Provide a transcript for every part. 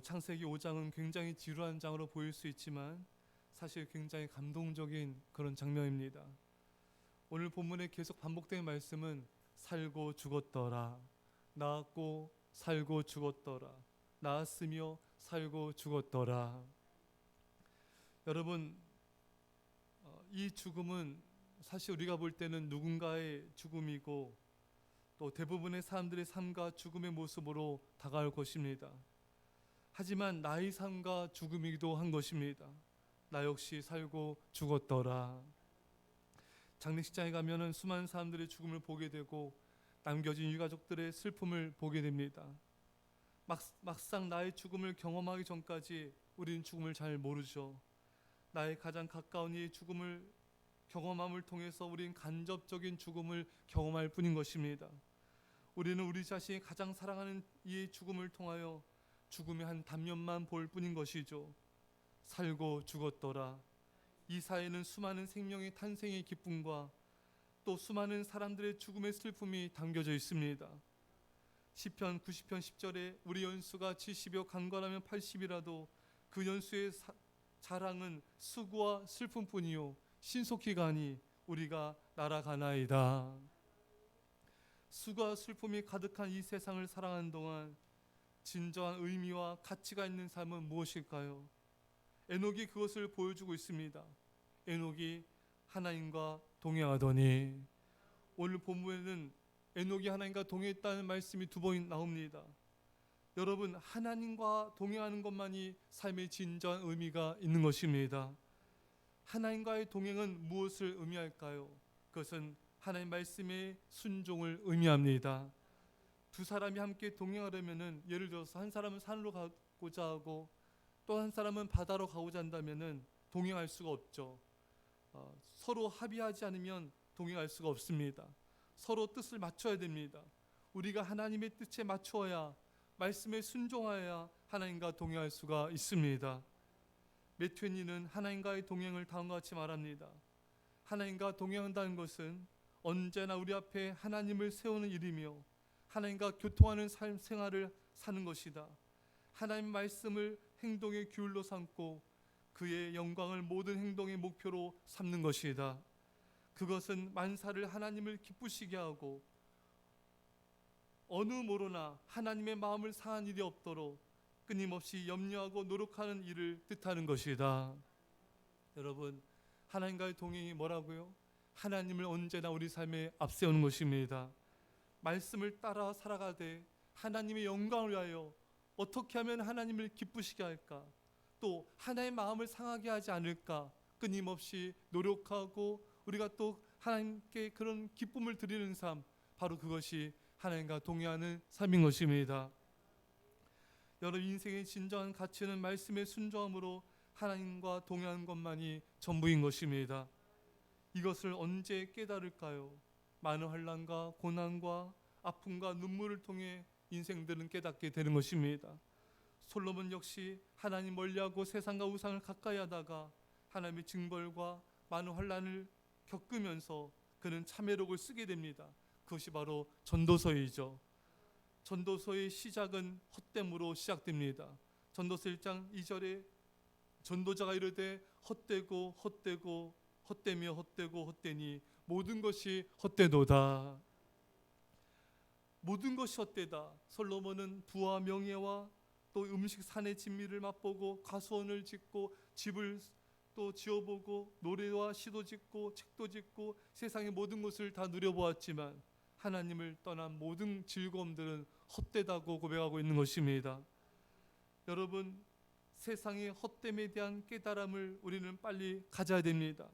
창세기 5장은 굉장히 지루한 장으로 보일 수 있지만 사실 굉장히 감동적인 그런 장면입니다. 오늘 본문에 계속 반복되는 말씀은 살고 죽었더라, 낳았고 살고 죽었더라, 낳았으며 살고 죽었더라. 여러분, 이 죽음은 사실 우리가 볼 때는 누군가의 죽음이고 또 대부분의 사람들의 삶과 죽음의 모습으로 다가올 것입니다. 하지만 나의 삶과 죽음이기도 한 것입니다. 나 역시 살고 죽었더라. 장례식장에 가면은 수많은 사람들의 죽음을 보게 되고 남겨진 유가족들의 슬픔을 보게 됩니다. 막상 나의 죽음을 경험하기 전까지 우리는 죽음을 잘 모르죠. 나의 가장 가까운 이의 죽음을 경험함을 통해서 우리는 간접적인 죽음을 경험할 뿐인 것입니다. 우리는 우리 자신이 가장 사랑하는 이의 죽음을 통하여 죽음의 한 단면만 볼 뿐인 것이죠. 살고 죽었더라. 이 사회는 수많은 생명의 탄생의 기쁨과 또 수많은 사람들의 죽음의 슬픔이 담겨져 있습니다. 시편 90편 10절에 우리 연수가 70이요 강건하면 80이라도 그 연수의 자랑은 수고와 슬픔뿐이요 신속히 가니 우리가 날아가나이다. 수고와 슬픔이 가득한 이 세상을 살아가는 동안 진정한 의미와 가치가 있는 삶은 무엇일까요? 에녹이 그것을 보여주고 있습니다. 에녹이 하나님과 동행하더니, 오늘 본문에는 에녹이 하나님과 동행했다는 말씀이 두 번 나옵니다. 여러분, 하나님과 동행하는 것만이 삶의 진정한 의미가 있는 것입니다. 하나님과의 동행은 무엇을 의미할까요? 그것은 하나님 말씀의 순종을 의미합니다. 두 사람이 함께 동행하려면은, 예를 들어서 한 사람은 산으로 가고자 하고 또 한 사람은 바다로 가고자 한다면은 동행할 수가 없죠. 서로 합의하지 않으면 동행할 수가 없습니다. 서로 뜻을 맞춰야 됩니다. 우리가 하나님의 뜻에 맞추어야, 말씀에 순종하여야 하나님과 동행할 수가 있습니다. 매튜 헨리는 하나님과의 동행을 다음과 같이 말합니다. 하나님과 동행한다는 것은 언제나 우리 앞에 하나님을 세우는 일이며 하나님과 교통하는 삶 생활을 사는 것이다. 하나님 말씀을 행동의 기울로 삼고 그의 영광을 모든 행동의 목표로 삼는 것이다. 그것은 만사를 하나님을 기쁘시게 하고 어느 모로나 하나님의 마음을 상한 일이 없도록 끊임없이 염려하고 노력하는 일을 뜻하는 것이다. 여러분, 하나님과의 동행이 뭐라고요? 하나님을 언제나 우리 삶에 앞세우는 것입니다. 말씀을 따라 살아가되 하나님의 영광을 위하여 어떻게 하면 하나님을 기쁘시게 할까, 또 하나님의 마음을 상하게 하지 않을까 끊임없이 노력하고 우리가 또 하나님께 그런 기쁨을 드리는 삶, 바로 그것이 하나님과 동행하는 삶인 것입니다. 여러분, 인생의 진정한 가치는 말씀의 순종함으로 하나님과 동행하는 것만이 전부인 것입니다. 이것을 언제 깨달을까요? 많은 환난과 고난과 아픔과 눈물을 통해 인생들은 깨닫게 되는 것입니다. 솔로몬 역시 하나님 멀리하고 세상과 우상을 가까이 하다가 하나님의 징벌과 많은 환난을 겪으면서 그는 참회록을 쓰게 됩니다. 그것이 바로 전도서이죠. 전도서의 시작은 헛됨으로 시작됩니다. 전도서 1장 2절에 전도자가 이르되 헛되고 헛되고 헛되며 헛되고 헛되니 모든 것이 헛되도다. 모든 것이 헛되다. 솔로몬은 부와 명예와 또 음식 산의 진미를 맛보고 가수원을 짓고 집을 또 지어보고 노래와 시도 짓고 책도 짓고 세상의 모든 것을 다 누려보았지만 하나님을 떠난 모든 즐거움들은 헛되다고 고백하고 있는 것입니다. 여러분, 세상의 헛됨에 대한 깨달음을 우리는 빨리 가져야 됩니다.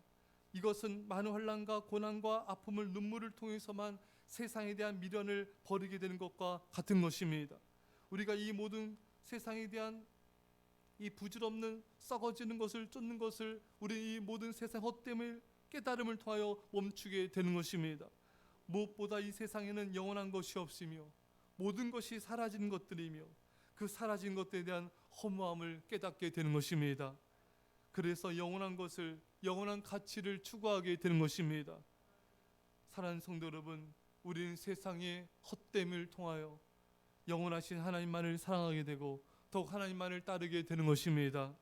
이것은 많은 환난과 고난과 아픔을 눈물을 통해서만 세상에 대한 미련을 버리게 되는 것과 같은 것입니다. 우리가 이 모든 세상에 대한 이 부질없는 썩어지는 것을 쫓는 것을, 우리 이 모든 세상 헛됨을 깨달음을 통하여 멈추게 되는 것입니다. 무엇보다 이 세상에는 영원한 것이 없으며 모든 것이 사라지는 것들이며 그 사라진 것들에 대한 허무함을 깨닫게 되는 것입니다. 그래서 영원한 것을, 영원한 가치를 추구하게 되는 것입니다. 사랑하는 성도 여러분, 우리는 세상의 헛됨을 통하여 영원하신 하나님만을 사랑하게 되고 더욱 하나님만을 따르게 되는 것입니다.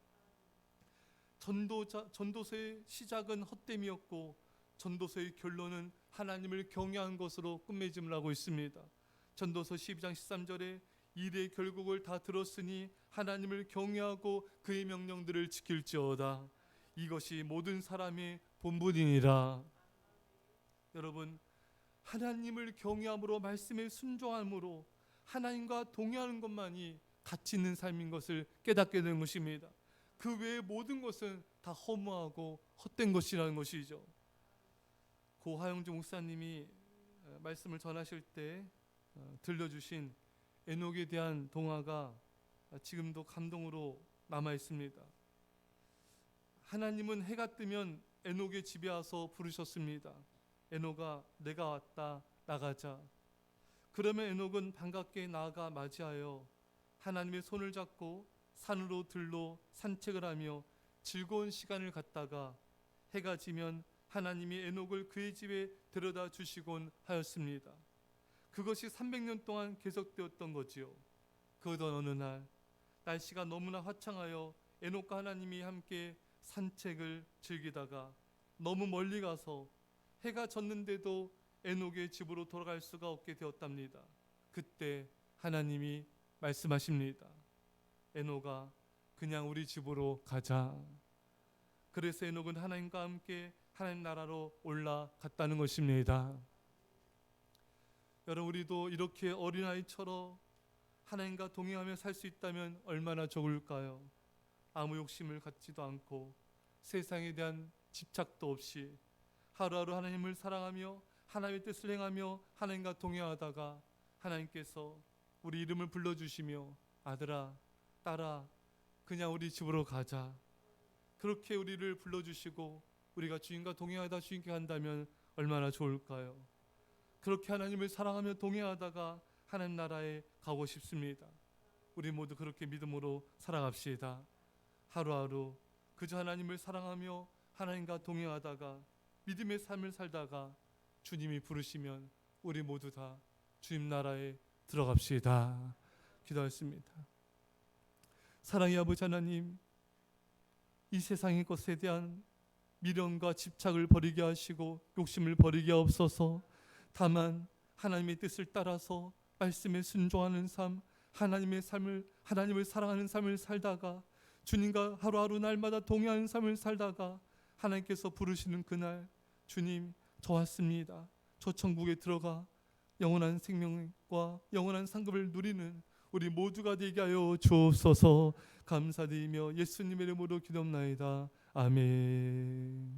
전도서의 시작은 헛됨이었고 전도서의 결론은 하나님을 경외한 것으로 끝맺음을 하고 있습니다. 전도서 12장 13절에 일의 결국을 다 들었으니 하나님을 경외하고 그의 명령들을 지킬지어다. 이것이 모든 사람의 본분이니라. 여러분, 하나님을 경외함으로 말씀에 순종함으로 하나님과 동의하는 것만이 가치 있는 삶인 것을 깨닫게 되는 것입니다. 그 외의 모든 것은 다 허무하고 헛된 것이라는 것이죠. 고 하영주 목사님이 말씀을 전하실 때 들려주신 에녹에 대한 동화가 지금도 감동으로 남아 있습니다. 하나님은 해가 뜨면 에녹의 집에 와서 부르셨습니다. 에녹아, 내가 왔다, 나가자. 그러면 에녹은 반갑게 나아가 맞이하여 하나님의 손을 잡고 산으로 들로 산책을 하며 즐거운 시간을 갖다가 해가 지면 하나님이 에녹을 그의 집에 데려다 주시곤 하였습니다. 그것이 300년 동안 계속되었던 거지요. 그러던 어느 날 날씨가 너무나 화창하여 에녹과 하나님이 함께 산책을 즐기다가 너무 멀리 가서 해가 졌는데도 에녹의 집으로 돌아갈 수가 없게 되었답니다. 그때 하나님이 말씀하십니다. 에녹아, 그냥 우리 집으로 가자. 그래서 에녹은 하나님과 함께 하나님 나라로 올라갔다는 것입니다. 여러분, 우리도 이렇게 어린아이처럼 하나님과 동행하며 살 수 있다면 얼마나 좋을까요? 아무 욕심을 갖지도 않고 세상에 대한 집착도 없이 하루하루 하나님을 사랑하며 하나님의 뜻을 행하며 하나님과 동행하다가 하나님께서 우리 이름을 불러주시며 아들아, 딸아, 그냥 우리 집으로 가자. 그렇게 우리를 불러주시고 우리가 주님과 동행하다 주님께 간다면 얼마나 좋을까요? 그렇게 하나님을 사랑하며 동행하다가 하나님 나라에 가고 싶습니다. 우리 모두 그렇게 믿음으로 살아갑시다. 하루하루 그저 하나님을 사랑하며 하나님과 동행하다가 믿음의 삶을 살다가 주님이 부르시면 우리 모두 다 주님 나라에 들어갑시다. 기도하겠습니다. 사랑의 아버지 하나님, 이 세상의 것에 대한 미련과 집착을 버리게 하시고 욕심을 버리게 하옵소서. 다만 하나님의 뜻을 따라서 말씀에 순종하는 삶, 하나님의 삶을, 하나님을 사랑하는 삶을 살다가 주님과 하루하루 날마다 동행하는 삶을 살다가 하나님께서 부르시는 그날, 주님, 저 왔습니다. 저 천국에 들어가 영원한 생명과 영원한 상급을 누리는 우리 모두가 되게 하여 주옵소서. 감사드리며 예수님의 이름으로 기도합나이다. 아멘.